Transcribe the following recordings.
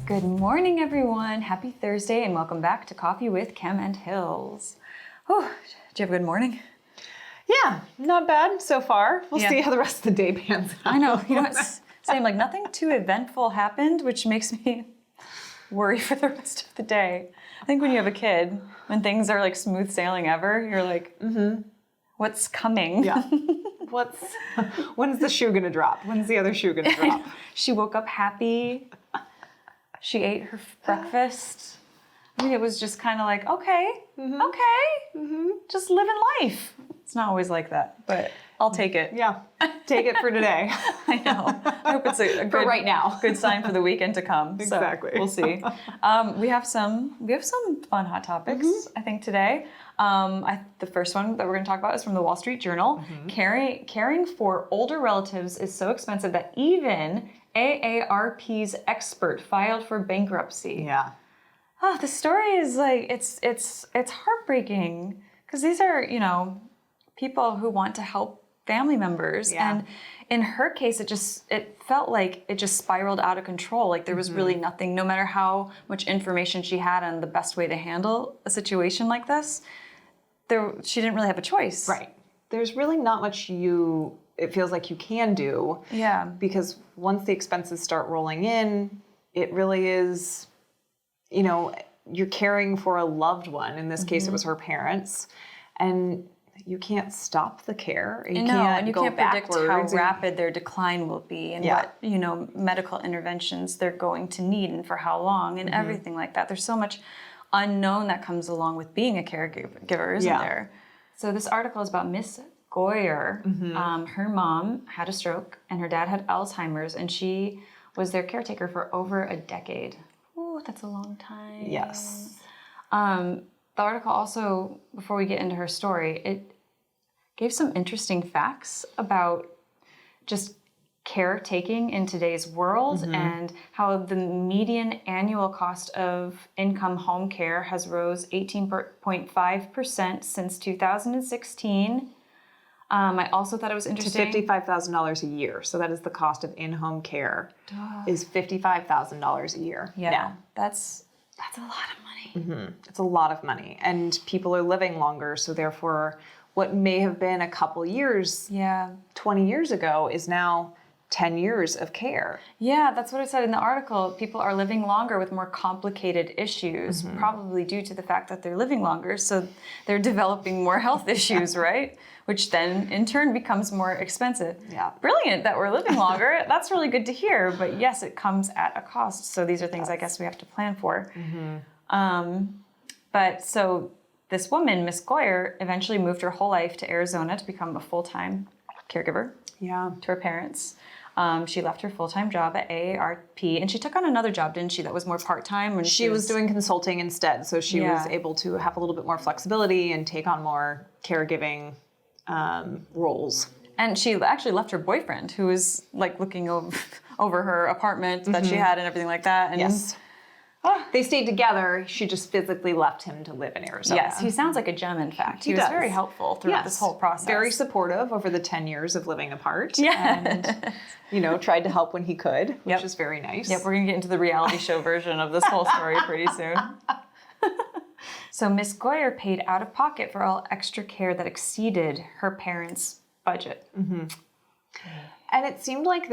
Good morning, everyone. Happy Thursday, and welcome back to Coffee with Chem and Hills. Oh, did you have a good morning? Yeah, not bad so far. We'll see how the rest of the day pans out. I know. You know, it's same. Like nothing too eventful happened, which makes me worry for the rest of the day. I think when you have a kid, when things are like smooth sailing ever, you're like, what's coming? Yeah. When's the shoe gonna drop? When's the other shoe gonna drop? She woke up happy. She ate her breakfast. I mean, it was just kind of like, okay, just living life. It's not always like that, but I'll take it. Yeah, take it for today. I know. I hope it's a good, right now. Good sign for the weekend to come. Exactly. So we'll see. We have some fun hot topics, I think, today. The first one that we're going to talk about is from the Wall Street Journal. Caring for older relatives is so expensive that even AARP's expert filed for bankruptcy. Yeah. Oh, the story is like it's heartbreaking because these are, people who want to help family members. Yeah. And in her case, it felt like it just spiraled out of control. Like there was really nothing, no matter how much information she had on the best way to handle a situation like this, she didn't really have a choice. Right. There's really not much it feels like you can do. Yeah. Because once the expenses start rolling in, it really is, you're caring for a loved one. In this case, it was her parents. And you can't stop the care. You can't predict how backwards. rapid their decline will be and what, medical interventions they're going to need and for how long and everything like that. There's so much unknown that comes along with being a caregiver, isn't there? So this article is about Miss Goyer. Her mom had a stroke and her dad had Alzheimer's, and she was their caretaker for over a decade. Ooh, that's a long time. Yes. The article also, before we get into her story, it gave some interesting facts about just caretaking in today's world and how the median annual cost of income home care has rose 18.5% since 2016. I also thought it was interesting. To $55,000 a year. So that is the cost of in-home care is $55,000 a year. Yeah, now. That's a lot of money. It's a lot of money. And people are living longer. So therefore, what may have been a couple years, 20 years ago, is now 10 years of care. Yeah, that's what it said in the article. People are living longer with more complicated issues, probably due to the fact that they're living longer. So they're developing more health issues, right? Which then in turn becomes more expensive. Yeah. Brilliant that we're living longer. That's really good to hear. But yes, it comes at a cost. So these are things I guess we have to plan for. But so this woman, Miss Goyer, eventually moved her whole life to Arizona to become a full-time caregiver to her parents. She left her full-time job at AARP, and she took on another job, didn't she, that was more part-time? When she was doing consulting instead, so she was able to have a little bit more flexibility and take on more caregiving roles. And she actually left her boyfriend, who was like looking over her apartment that she had and everything like that. And they stayed together. She just physically left him to live in Arizona. Yes, he sounds like a gem, in fact. He was very helpful throughout this whole process. Very supportive over the 10 years of living apart. And, tried to help when he could, which is very nice. Yep, we're going to get into the reality show version of this whole story pretty soon. So Miss Goyer paid out of pocket for all extra care that exceeded her parents' budget. And it seemed like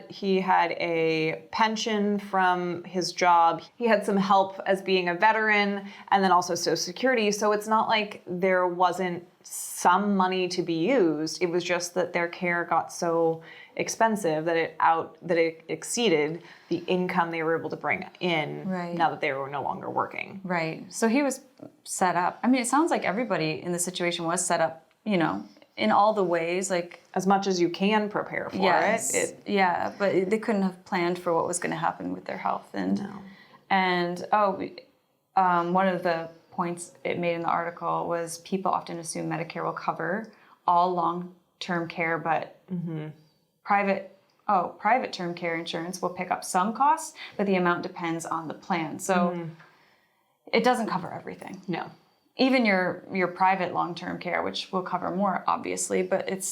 he had a pension from his job. He had some help as being a veteran and then also Social Security. So it's not like there wasn't some money to be used. It was just that their care got so expensive that it exceeded the income they were able to bring in now that they were no longer working. Right. So he was set up. I mean, it sounds like everybody in the situation was set up, in all the ways, like as much as you can prepare for it. But they couldn't have planned for what was going to happen with their health. And one of the points it made in the article was people often assume Medicare will cover all long-term care, but private term care insurance will pick up some costs, but the amount depends on the plan. So it doesn't cover everything. No. Even your private long-term care, which will cover more, obviously, but it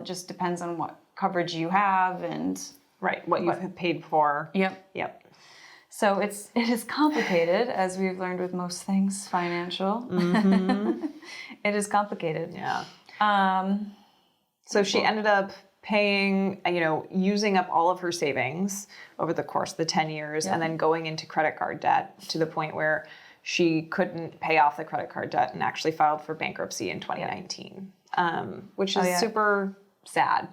just depends on what coverage you have and what you've paid for. Yep. So it is complicated, as we've learned with most things financial. It is complicated. Yeah. So she ended up paying, using up all of her savings over the course of the 10 years and then going into credit card debt to the point where she couldn't pay off the credit card debt and actually filed for bankruptcy in 2019, which is super sad.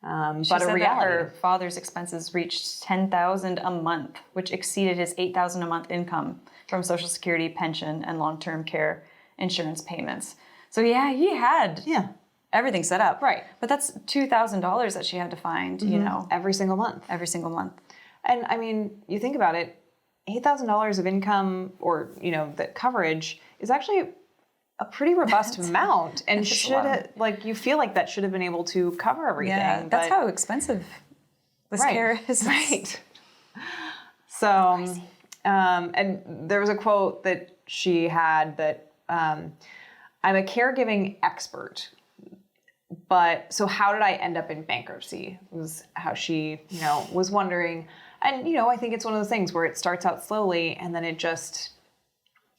But a reality. That her father's expenses reached $10,000 a month, which exceeded his $8,000 a month income from Social Security, pension, and long-term care insurance payments. So he had everything set up. Right. But that's $2,000 that she had to find, every single month. Every single month. And I mean, you think about it, $8,000 of income or, the coverage is actually a pretty robust amount, and you feel like that should have been able to cover everything. Yeah, that's how expensive this care is. Right. So, and there was a quote that she had that, I'm a caregiving expert, but so how did I end up in bankruptcy? Was how she, was wondering. And, I think it's one of those things where it starts out slowly and then it just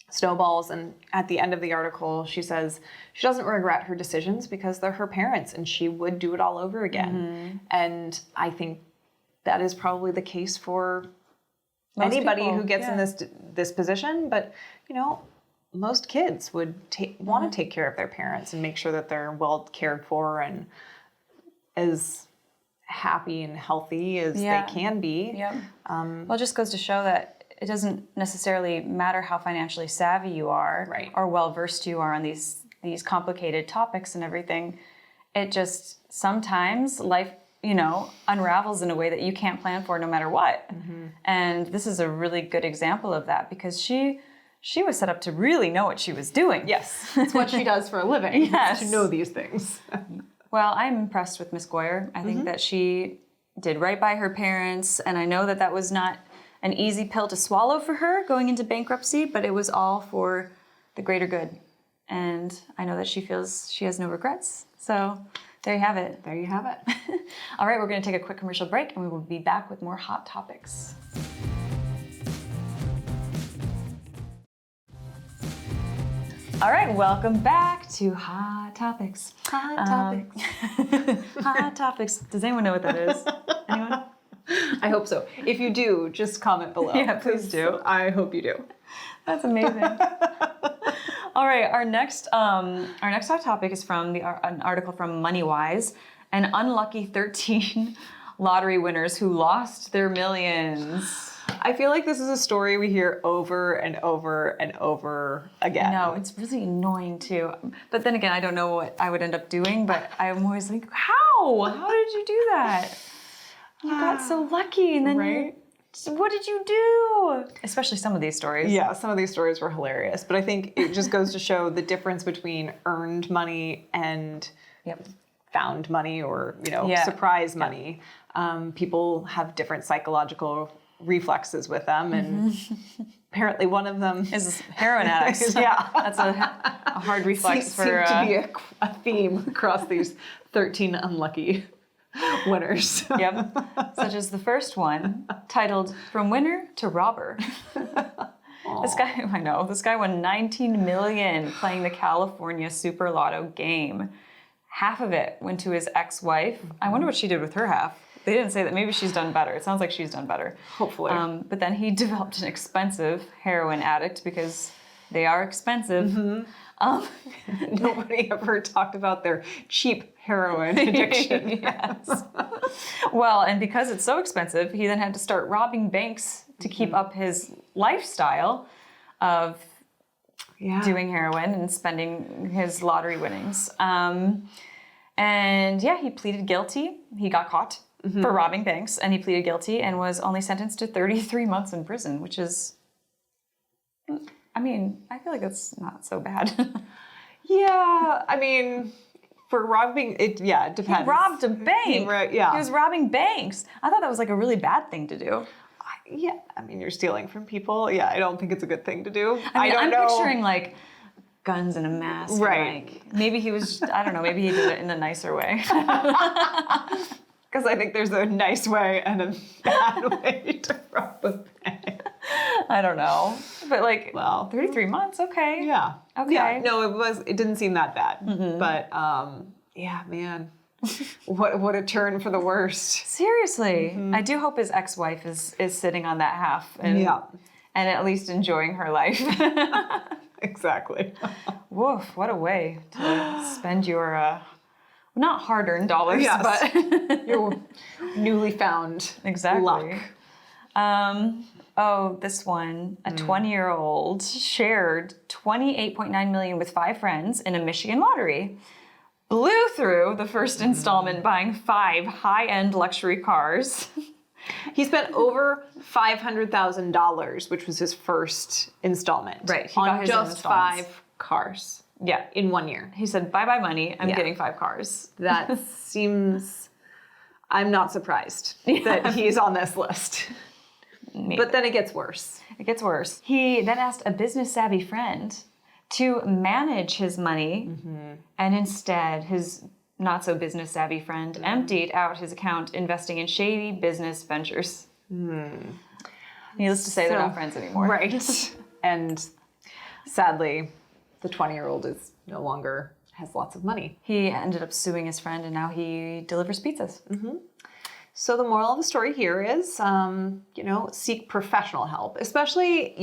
snowballs. And at the end of the article, she says she doesn't regret her decisions because they're her parents and she would do it all over again. And I think that is probably the case for anybody who gets in this position. But, most kids would want to take care of their parents and make sure that they're well cared for and as happy and healthy as they can be. Yep. Well, it just goes to show that it doesn't necessarily matter how financially savvy you are or well-versed you are on these complicated topics and everything. It just, sometimes life, unravels in a way that you can't plan for no matter what. And this is a really good example of that because she was set up to really know what she was doing. Yes, it's what she does for a living. Yes. To know these things. Well, I'm impressed with Miss Goyer. I think that she did right by her parents, and I know that that was not an easy pill to swallow for her going into bankruptcy, but it was all for the greater good. And I know that she feels she has no regrets. So there you have it. There you have it. All right, we're going to take a quick commercial break, and we will be back with more hot topics. All right, welcome back to Hot Topics. Hot Topics. Hot Topics. Does anyone know what that is? Anyone? I hope so. If you do, just comment below. Yeah, please do. I hope you do. That's amazing. All right, our next hot topic is from an article from MoneyWise. An unlucky 13 lottery winners who lost their millions. I feel like this is a story we hear over and over and over again. No, it's really annoying too. But then again, I don't know what I would end up doing, but I'm always like, how? How did you do that? You got so lucky, and then what did you do? Especially some of these stories. Yeah, some of these stories were hilarious, but I think it just goes to show the difference between earned money and found money or, surprise money. People have different psychological reflexes with them, and apparently one of them is heroin addicts. That's a hard reflex seems to be a theme across these 13 unlucky winners. Yep. Such as the first one, titled "From Winner to Robber." This guy won $19 million playing the California Super Lotto game. Half of it went to his ex-wife. I wonder what she did with her half. They didn't say that. Maybe she's done better. It sounds like she's done better. Hopefully. But then he developed an expensive heroin addict because they are expensive. Nobody ever talked about their cheap heroin addiction. Yes. Well, and because it's so expensive, he then had to start robbing banks to keep up his lifestyle of doing heroin and spending his lottery winnings. He pleaded guilty. He got caught for robbing banks, and he pleaded guilty and was only sentenced to 33 months in prison, which is, I feel like that's not so bad. For robbing, it depends. He robbed a bank. He was robbing banks. I thought that was like a really bad thing to do. You're stealing from people. Yeah, I don't think it's a good thing to do. I'm picturing like guns and a mask. Right. Like, maybe he was, I don't know, maybe he did it in a nicer way. Because I think there's a nice way and a bad way to rob a bank. I don't know. But like, Well, 33 months, okay. Yeah. Okay. Yeah. No, it didn't seem that bad. But yeah, man. What a turn for the worst. Seriously. I do hope his ex-wife is sitting on that half and at least enjoying her life. Exactly. Woof, what a way to spend your not hard-earned dollars, but your newly found luck. This one, a 20-year-old shared $28.9 million with 5 friends in a Michigan lottery. Blew through the first installment buying 5 high-end luxury cars. He spent over $500,000, which was his first installment. Right. He on got his just 5 cars. Yeah. In 1 year. He said, bye-bye money, I'm getting 5 cars. That seems, I'm not surprised that he's on this list. Maybe. But then it gets worse. It gets worse. He then asked a business-savvy friend to manage his money, and instead his not-so-business-savvy friend emptied out his account investing in shady business ventures. Needless to say, they're not friends anymore. Right. And sadly, the 20-year-old is no longer has lots of money. He ended up suing his friend, and now he delivers pizzas. So the moral of the story here is, seek professional help, especially,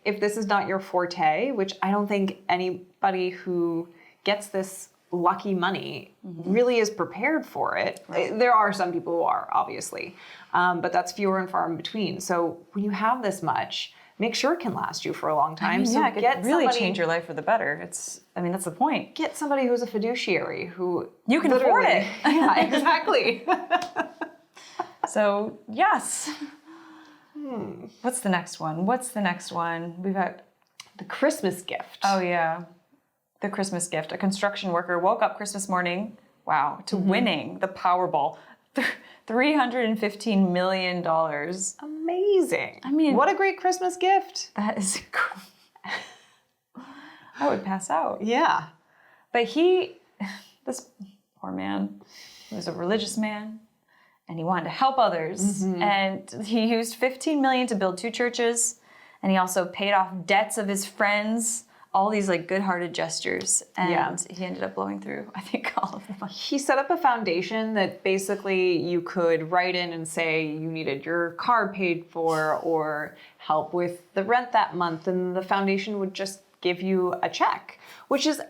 if this is not your forte, which I don't think anybody who gets this lucky money really is prepared for it. Right. There are some people who are, obviously, but that's fewer and far in between. So when you have this much, make sure it can last you for a long time. So it could really change your life for the better. That's the point. Get somebody who's a fiduciary who you can afford it. Yeah, exactly. So, yes. What's the next one? We've got the Christmas gift. Oh, yeah. The Christmas gift. A construction worker woke up Christmas morning, to winning the Powerball. $315 million. Amazing. I mean, what a great Christmas gift. That is I would pass out. Yeah. But this poor man, he was a religious man. And he wanted to help others. And he used $15 million to build 2 churches. And he also paid off debts of his friends, all these good-hearted gestures. And he ended up blowing through, I think, all of them. He set up a foundation that basically you could write in and say you needed your car paid for or help with the rent that month. And the foundation would just give you a check, which is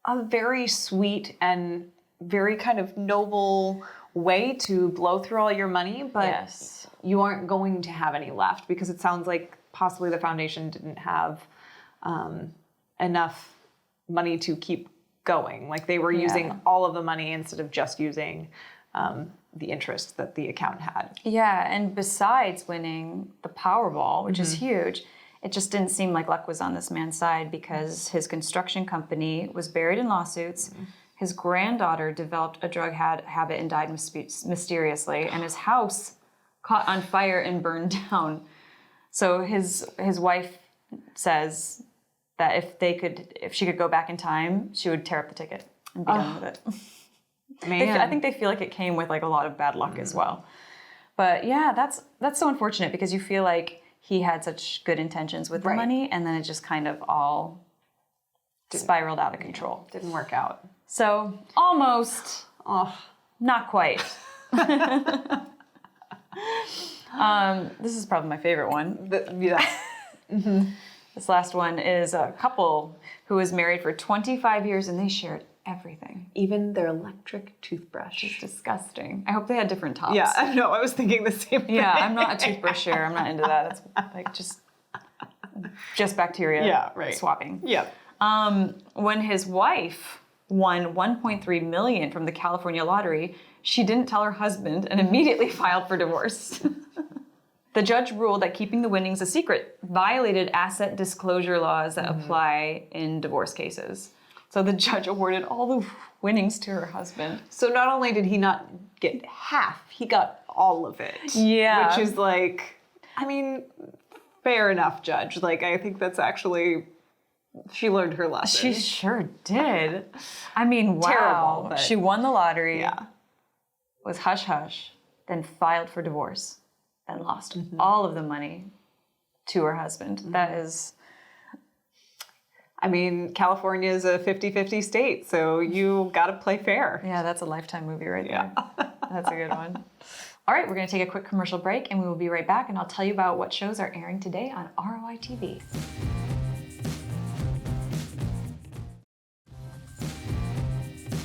a very sweet and very kind of noble way to blow through all your money, but you aren't going to have any left because it sounds like possibly the foundation didn't have enough money to keep going. Like they were using all of the money instead of just using the interest that the account had. Yeah, and besides winning the Powerball, which is huge, it just didn't seem like luck was on this man's side because his construction company was buried in lawsuits. His granddaughter developed a drug habit and died mysteriously, and his house caught on fire and burned down. So his wife says that if she could go back in time, she would tear up the ticket and be done with it. I think they feel like it came with a lot of bad luck as well. But yeah, that's so unfortunate because you feel like he had such good intentions with the money, and then it just kind of all spiraled out of control. Didn't work out. So, almost. Not quite. This is probably my favorite one. This last one is a couple who was married for 25 years and they shared everything. Even their electric toothbrush. It's disgusting. I hope they had different tops. Yeah, I know. I was thinking the same thing. Yeah, I'm not a toothbrush sharer. I'm not into that. It's just bacteria swapping. Yeah. When his wife won $1.3 million from the California lottery, she didn't tell her husband and immediately filed for divorce. The judge ruled that keeping the winnings a secret violated asset disclosure laws that apply in divorce cases. So the judge awarded all the winnings to her husband. So not only did he not get half, he got all of it. Yeah. Which is fair enough, judge. I think that's actually... She learned her lesson. She sure did. Wow. Terrible, but she won the lottery, was hush-hush, then filed for divorce, then lost all of the money to her husband. That is... I mean, California is a 50-50 state, so you got to play fair. Yeah, that's a Lifetime movie right there. That's a good one. All right, we're going to take a quick commercial break, and we will be right back, and I'll tell you about what shows are airing today on ROI TV.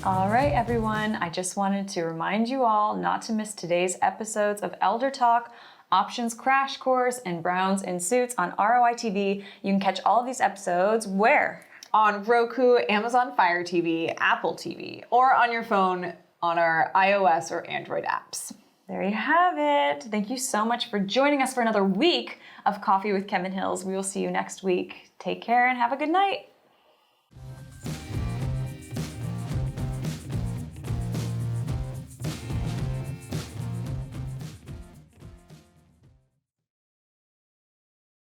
All right, everyone, I just wanted to remind you all not to miss today's episodes of Elder Talk, Options Crash Course, and Browns in Suits on ROI TV. You can catch all of these episodes where? On Roku, Amazon Fire TV, Apple TV, or on your phone on our iOS or Android apps. There you have it. Thank you so much for joining us for another week of Coffee with Kevin Hills. We will see you next week. Take care and have a good night.